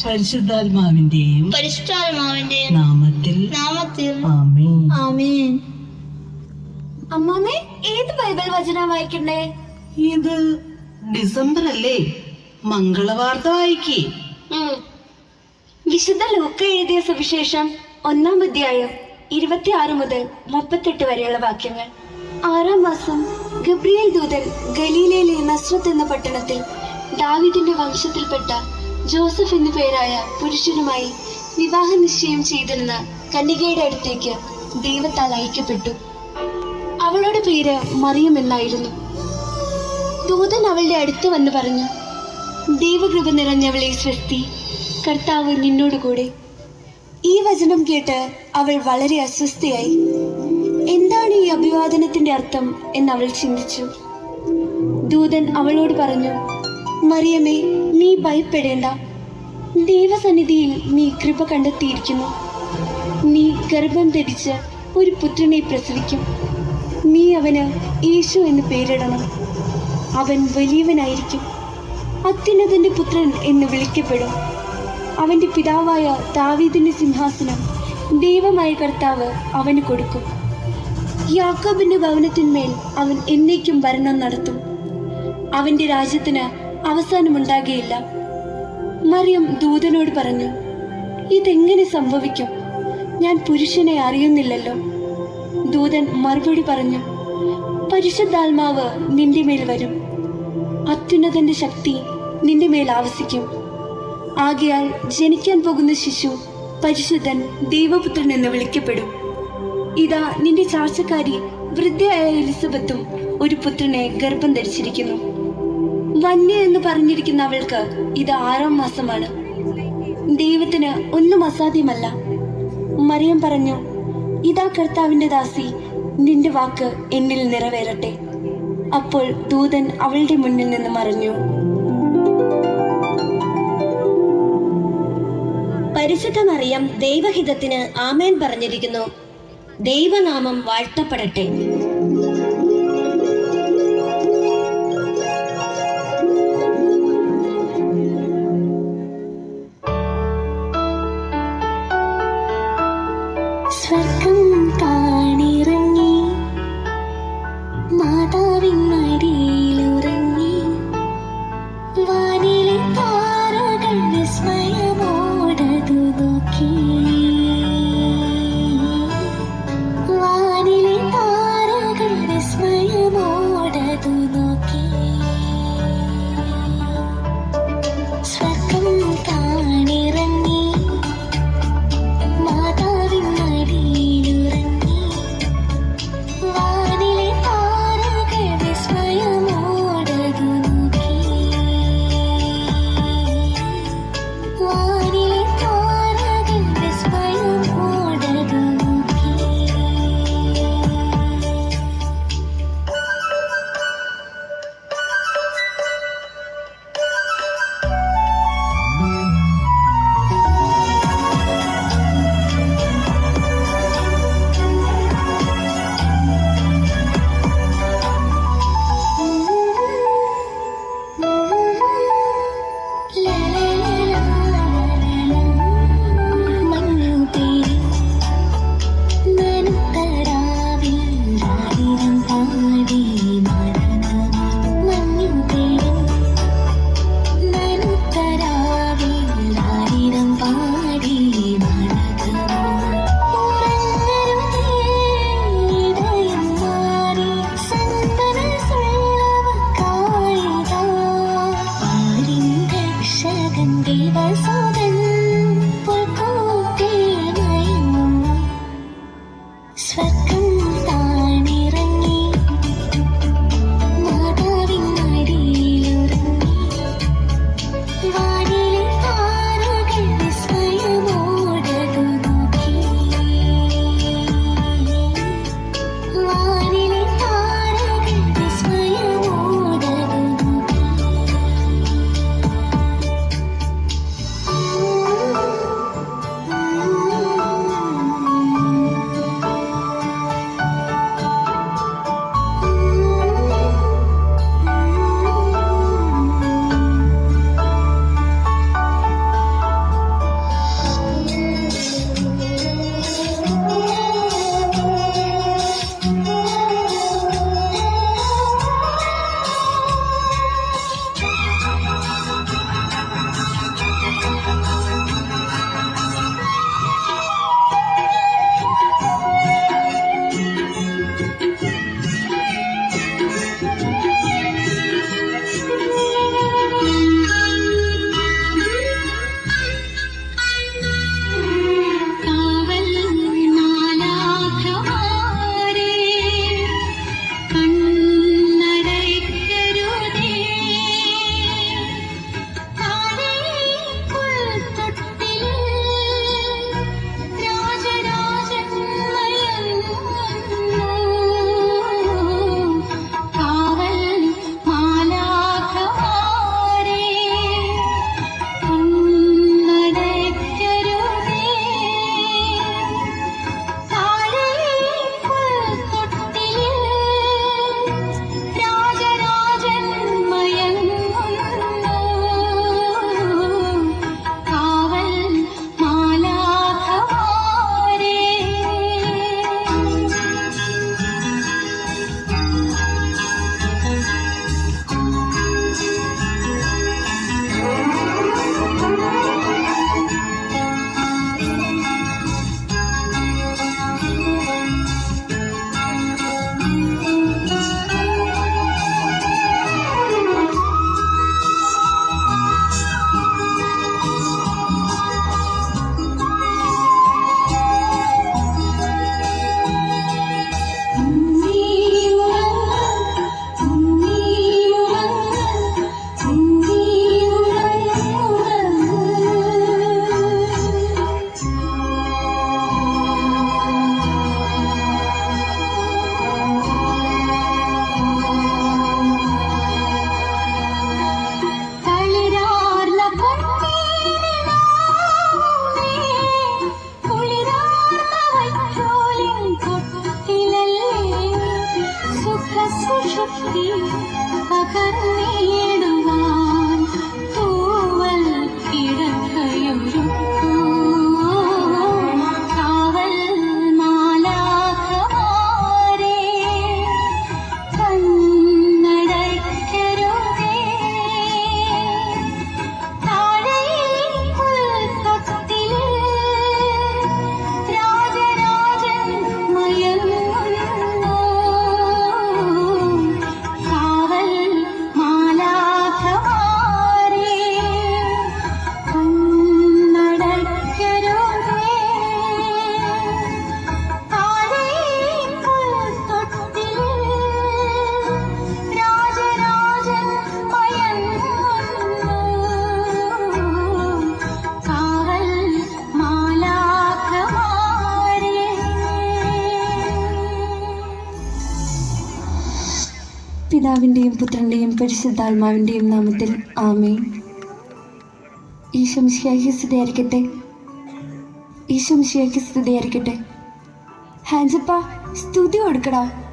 പരിശുദ്ധാത്മാവിന്റെയും നാമത്തിൽ ആമേൻ. ആമേൻ. അമ്മാമേ, ഏത് ബൈബിൾ വചന വായിക്കണ്ടേ? ഇത് ഡിസംബർ അല്ലേ, മംഗളവാർത്ത വായിക്കേ. വിശുദ്ധ ലൂക്ക എഴുതിയ സുവിശേഷം 1-ാം അധ്യായം 26 മുതൽ 38 വരെയുള്ള വാക്യങ്ങൾ. 6-ാം മാസം ഗബ്രിയേൽ ദൂതൻ ഗലീലയിലെ നസ്രത്ത് എന്ന പട്ടണത്തിൽ ദാവീദിന്റെ വംശത്തിൽപ്പെട്ട ജോസഫ് എന്നു പേരായ പുരുഷനുമായി വിവാഹ നിശ്ചയം ചെയ്തിരുന്ന കന്യകയുടെ അടുത്തേക്ക് ദൈവത്താൽ അയക്കപ്പെട്ടു. അവളുടെ പേര് മറിയം എന്നായിരുന്നു. ദൂതൻ അവളുടെ അടുത്ത് വന്ന് പറഞ്ഞു, ദൈവകൃപ നിറഞ്ഞവളെ സ്വസ്തി, കർത്താവ് നിന്നോടുകൂടെ. ഈ വചനം കേട്ട് അവൾ വളരെ അസ്വസ്ഥയായി. എന്താണ് ഈ അഭിവാദനത്തിന്റെ അർത്ഥം എന്ന് അവൾ ചിന്തിച്ചു. ദൂതൻ അവളോട് പറഞ്ഞു, മറിയമേ, നീ ഭയപ്പെടേണ്ട. ദൈവസന്നിധിയിൽ നീ കൃപ കണ്ടെത്തിയിരിക്കുന്നു. നീ ഗർഭം ധരിച്ച് ഒരു പുത്രനെ പ്രസവിക്കും. നീ അവന് യേശു എന്ന് പേരിടണം. അവൻ വലിയവനായിരിക്കും, അത്യുന്നതന്റെ പുത്രൻ എന്ന് വിളിക്കപ്പെടും. അവന്റെ പിതാവായ ദാവീദിന്റെ സിംഹാസനം ദൈവമായ കർത്താവ് അവന് കൊടുക്കും. യാക്കോബിന്റെ ഭവനത്തിന്മേൽ അവൻ എന്നേക്കും ഭരണം നടത്തും. അവന്റെ രാജ്യത്തിന് അവസാനമുണ്ടാകുകയില്ല. മറിയം ദൂതനോട് പറഞ്ഞു, ഇതെങ്ങനെ സംഭവിക്കും? ഞാൻ പുരുഷനെ അറിയുന്നില്ലല്ലോ. ദൂതൻ മറുപടി പറഞ്ഞു, പരിശുദ്ധാത്മാവ് നിന്റെ മേൽ വരും. അത്യുന്നതന്റെ ശക്തി നിന്റെ മേൽ ആവസിക്കും. ആകയാൽ ജനിക്കാൻ പോകുന്ന ശിശു പരിശുദ്ധൻ, ദൈവപുത്രൻ എന്ന് വിളിക്കപ്പെടും. ഇതാ, നിന്റെ ചാർച്ചക്കാരി വൃദ്ധയായ എലിസബത്തും ഒരു പുത്രനെ ഗർഭം ധരിച്ചിരിക്കുന്നു. വന്യ എന്ന് പറഞ്ഞിരിക്കുന്ന അവൾക്ക് ഇത് 6-ാം മാസമാണ്. ദൈവത്തിന് ഒന്നും അസാധ്യമല്ല. മറിയം പറഞ്ഞു, ഇതാ കർത്താവിന്റെ ദാസി, നിന്റെ വാക്ക് എന്നിൽ നിറവേറട്ടെ. അപ്പോൾ ദൂതൻ അവളുടെ മുന്നിൽ നിന്ന് മറഞ്ഞു. പരിശുദ്ധ മറിയം ദൈവഹിതത്തിന് ആമേൻ പറഞ്ഞിരിക്കുന്നു. ദൈവനാമം വാഴ്ത്തപ്പെടട്ടെ. സ്വർഗം കാണിറങ്ങി, മാതാവിൻ മടിയിലുറങ്ങി, വാനിലെ താരകൾ വിസ്മയമോടതു നോക്കി. വാനിലെ താരകൾ വിസ്മയമോടതു നോക്കി. സ്വർഗം കാണിറങ്ങി, മാതാവിൻ മടിയിലുറങ്ങി, വാനിലെ താരകൾ വിസ്മയമോടതു നോക്കി. പിതാവിൻ്റെയും പുത്രൻ്റെയും പരിശുദ്ധാത്മാവിൻ്റെയും നാമത്തിൽ ആമേൻ. ഈശോ മിശിഹായ്ക്ക് സ്തുതിയായിരിക്കട്ടെ. ഈശോ മിശിഹായ്ക്ക് സ്തുതിയായിരിക്കട്ടെ. ഹാൻസപ്പ, സ്തുതി കൊടുക്കടാ.